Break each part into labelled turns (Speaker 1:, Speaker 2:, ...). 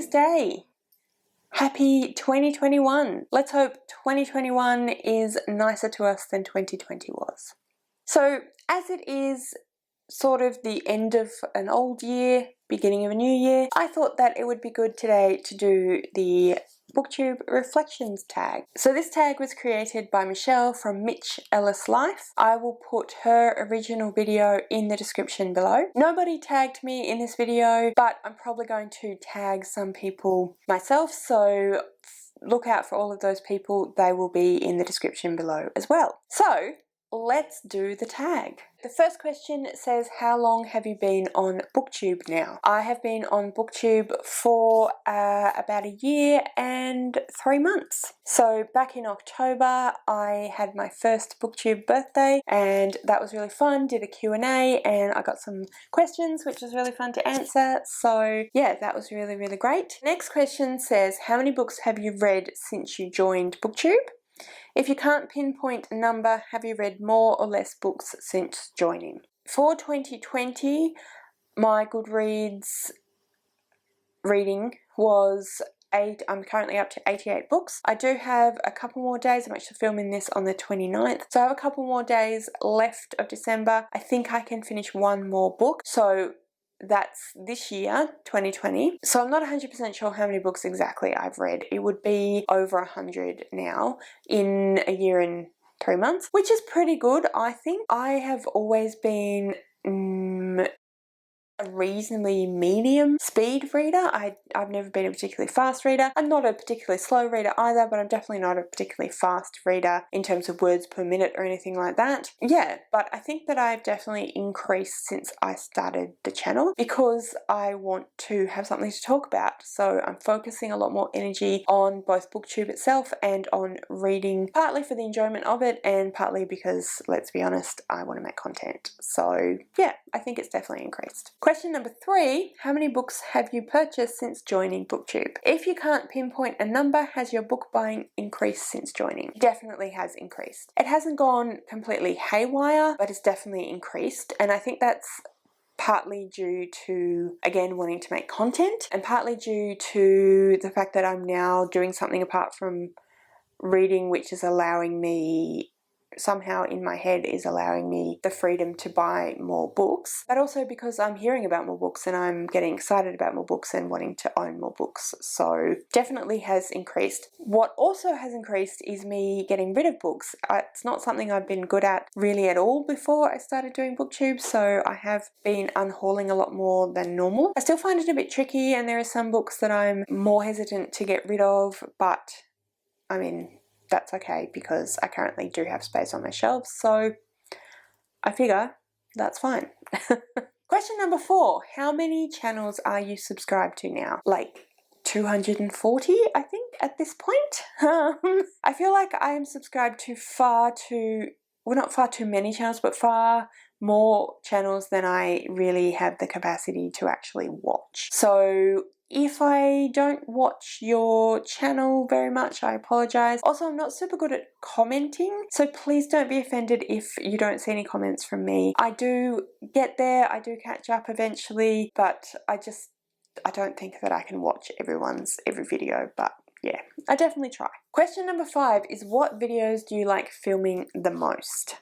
Speaker 1: Valentine's Day. Happy 2021. Let's hope 2021 is nicer to us than 2020 was. So, as it is sort of the end of an old year, beginning of a new year, I thought that it would be good today to do the BookTube Reflections tag. So this tag was created by Michelle from MichEllisLife. I will put her original video in the description below. Nobody tagged me in this video, but I'm probably going to tag some people myself, so look out for all of those people. They will be in the description below as well. So let's do the tag. The first question says, how long have you been on BookTube now? I have been on BookTube for about a year and 3 months. So back in October, I had my first BookTube birthday and that was really fun. Did a Q&A and I got some questions, which was really fun to answer. So yeah, that was really, really great. Next question says, how many books have you read since you joined BookTube? If you can't pinpoint a number, have you read more or less books since joining? For 2020, my Goodreads reading was I'm currently up to 88 books. I do have a couple more days. I'm actually filming this on the 29th. So I have a couple more days left of December. I think I can finish one more book. So that's this year, 2020. So I'm not 100% sure how many books exactly I've read. It would be over 100 now in a year and 3 months, which is pretty good, I think. I have always been a reasonably medium speed reader. I've never been a particularly fast reader. I'm not a particularly slow reader either, but I'm definitely not a particularly fast reader in terms of words per minute or anything like that. Yeah, but I think that I've definitely increased since I started the channel because I want to have something to talk about. So I'm focusing a lot more energy on both BookTube itself and on reading, partly for the enjoyment of it and partly because, let's be honest, I want to make content. So yeah, I think it's definitely increased. Question number 3, how many books have you purchased since joining BookTube? If you can't pinpoint a number, has your book buying increased since joining? Definitely has increased. It hasn't gone completely haywire, but it's definitely increased, and I think that's partly due to, again, wanting to make content, and partly due to the fact that I'm now doing something apart from reading, which is allowing me, somehow in my head is allowing me the freedom to buy more books, but also because I'm hearing about more books and I'm getting excited about more books and wanting to own more books. So definitely has increased. What also has increased is me getting rid of books. It's not something I've been good at really at all before I started doing BookTube, so I have been unhauling a lot more than normal. I still find it a bit tricky and there are some books that I'm more hesitant to get rid of, but I mean, that's okay because I currently do have space on my shelves, so I figure that's fine. Question number 4, how many channels are you subscribed to now? Like 240, I think, at this point. I feel like I am subscribed to not far too many channels, but far more channels than I really have the capacity to actually watch. So if I don't watch your channel very much, I apologize. Also, I'm not super good at commenting, so please don't be offended if you don't see any comments from me. I do get there, I do catch up eventually, but I don't think that I can watch every video, but yeah, I definitely try. Question number 5 is, what videos do you like filming the most?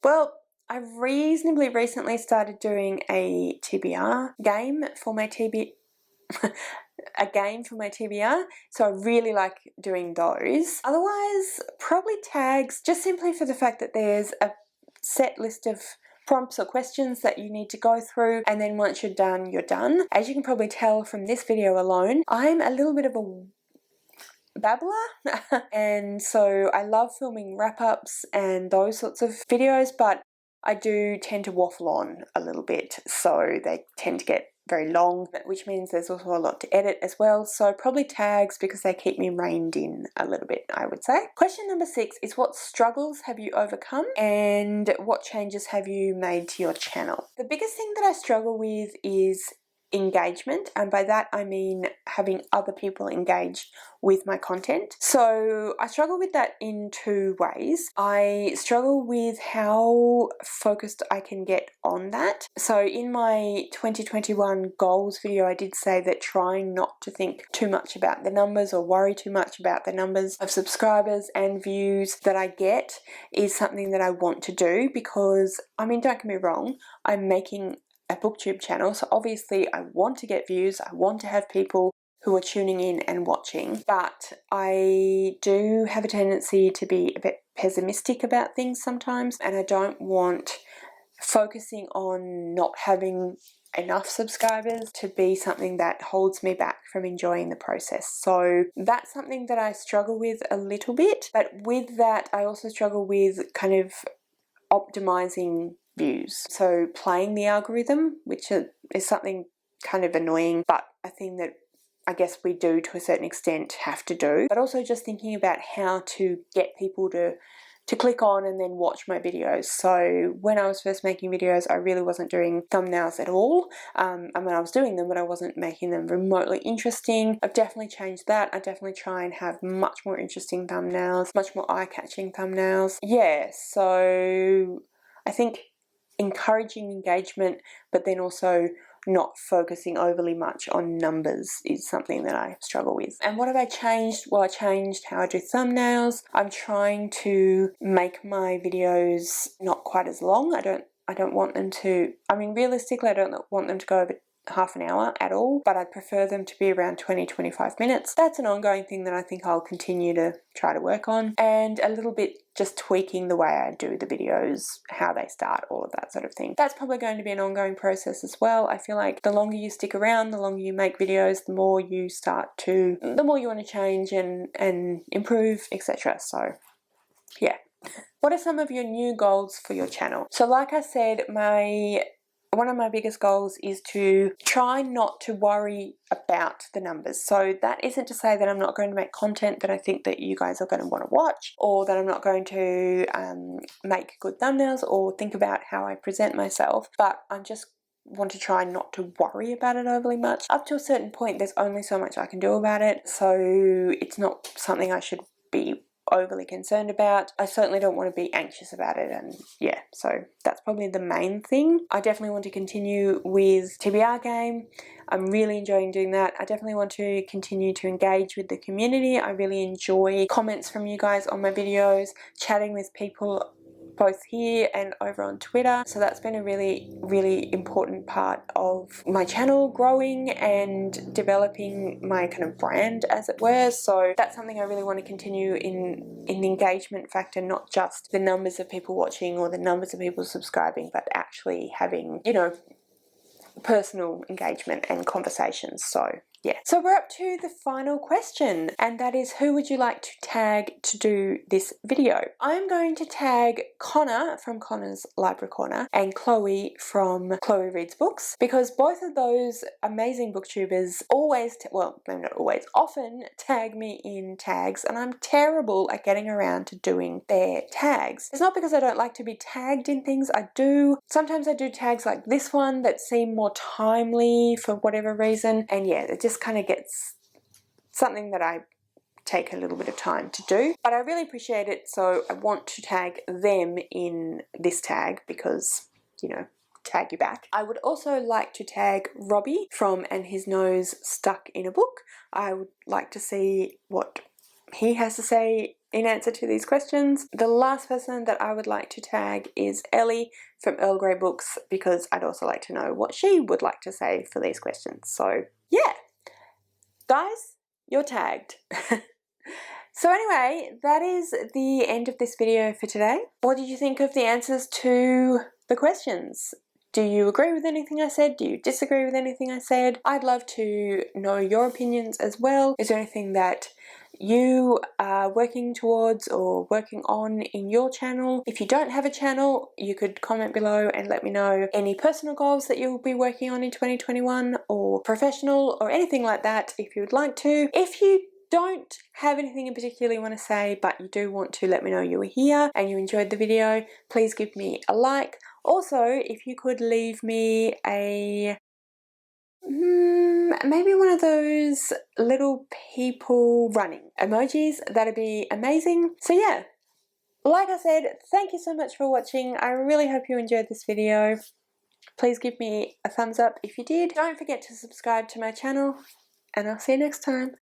Speaker 1: Well, I reasonably recently started doing a TBR game for my a game for my TBR, so I really like doing those. Otherwise, probably tags, just simply for the fact that there's a set list of prompts or questions that you need to go through, and then once you're done, you're done. As you can probably tell from this video alone, I'm a little bit of a babbler and so I love filming wrap-ups and those sorts of videos, but I do tend to waffle on a little bit, so they tend to get very long, which means there's also a lot to edit as well. So probably tags because they keep me reined in a little bit, I would say. Question number 6 is, what struggles have you overcome and what changes have you made to your channel? The biggest thing that I struggle with is engagement, and by that I mean having other people engage with my content. So I struggle with that in two ways. I struggle with how focused I can get on that. So in my 2021 goals video, I did say that trying not to think too much about the numbers or worry too much about the numbers of subscribers and views that I get is something that I want to do, because, I mean, don't get me wrong, I'm making a BookTube channel, so obviously I want to get views, I want to have people who are tuning in and watching, but I do have a tendency to be a bit pessimistic about things sometimes, and I don't want focusing on not having enough subscribers to be something that holds me back from enjoying the process. So that's something that I struggle with a little bit, but with that I also struggle with kind of optimizing views. So playing the algorithm, which is something kind of annoying, but a thing that I guess we do to a certain extent have to do, but also just thinking about how to get people to click on and then watch my videos. So when I was first making videos, I really wasn't doing thumbnails at all. I mean, I was doing them, but I wasn't making them remotely interesting. I've definitely changed that. I definitely try and have much more interesting thumbnails, much more eye-catching thumbnails. Yeah, so I think encouraging engagement, but then also not focusing overly much on numbers is something that I struggle with. And what have I changed? Well, I changed how I do thumbnails. I'm trying to make my videos not quite as long. I don't want them to, I mean, realistically, I don't want them to go over half an hour at all, but I'd prefer them to be around 20-25 minutes. That's an ongoing thing that I think I'll continue to try to work on, and a little bit just tweaking the way I do the videos, how they start, all of that sort of thing. That's probably going to be an ongoing process as well. I feel like the longer you stick around, the longer you make videos, the more you want to change and improve, etc. So yeah. What are some of your new goals for your channel? So like I said, one of my biggest goals is to try not to worry about the numbers. So that isn't to say that I'm not going to make content that I think that you guys are going to want to watch, or that I'm not going to make good thumbnails or think about how I present myself, but I'm just want to try not to worry about it overly much. Up to a certain point, there's only so much I can do about it, so it's not something I should be overly concerned about. I certainly don't want to be anxious about it, and yeah, so that's probably the main thing. I definitely want to continue with TBR game. I'm really enjoying doing that. I definitely want to continue to engage with the community. I really enjoy comments from you guys on my videos, chatting with people both here and over on Twitter. So that's been a really, really important part of my channel growing and developing my kind of brand, as it were. So that's something I really want to continue in the engagement factor, not just the numbers of people watching or the numbers of people subscribing, but actually having, you know, personal engagement and conversations. So yeah. So we're up to the final question, and that is, who would you like to tag to do this video? I'm going to tag Connor from Connor's Library Corner and Chloe from Chloe Reads Books, because both of those amazing booktubers always, well, maybe not always, often tag me in tags, and I'm terrible at getting around to doing their tags. It's not because I don't like to be tagged in things. I do. Sometimes I do tags like this one that seem more timely for whatever reason, and yeah, it just kind of gets something that I take a little bit of time to do, but I really appreciate it, so I want to tag them in this tag because, you know, tag you back. I would also like to tag Robbie from And His Nose Stuck in a Book. I would like to see what he has to say in answer to these questions. The last person that I would like to tag is Ellie from Earl Grey Books, because I'd also like to know what she would like to say for these questions. So yeah, guys, you're tagged. So anyway, that is the end of this video for today. What did you think of the answers to the questions? Do you agree with anything I said? Do you disagree with anything I said? I'd love to know your opinions as well. Is there anything that you are working towards or working on in your channel? If you don't have a channel, you could comment below and let me know any personal goals that you'll be working on in 2021, or professional, or anything like that if you would like to. If you don't have anything in particular you want to say, but you do want to let me know you were here and you enjoyed the video, please give me a like. Also, if you could leave me a Maybe one of those little people running emojis. That'd be amazing. So yeah, like I said, thank you so much for watching. I really hope you enjoyed this video. Please give me a thumbs up if you did. Don't forget to subscribe to my channel, and I'll see you next time.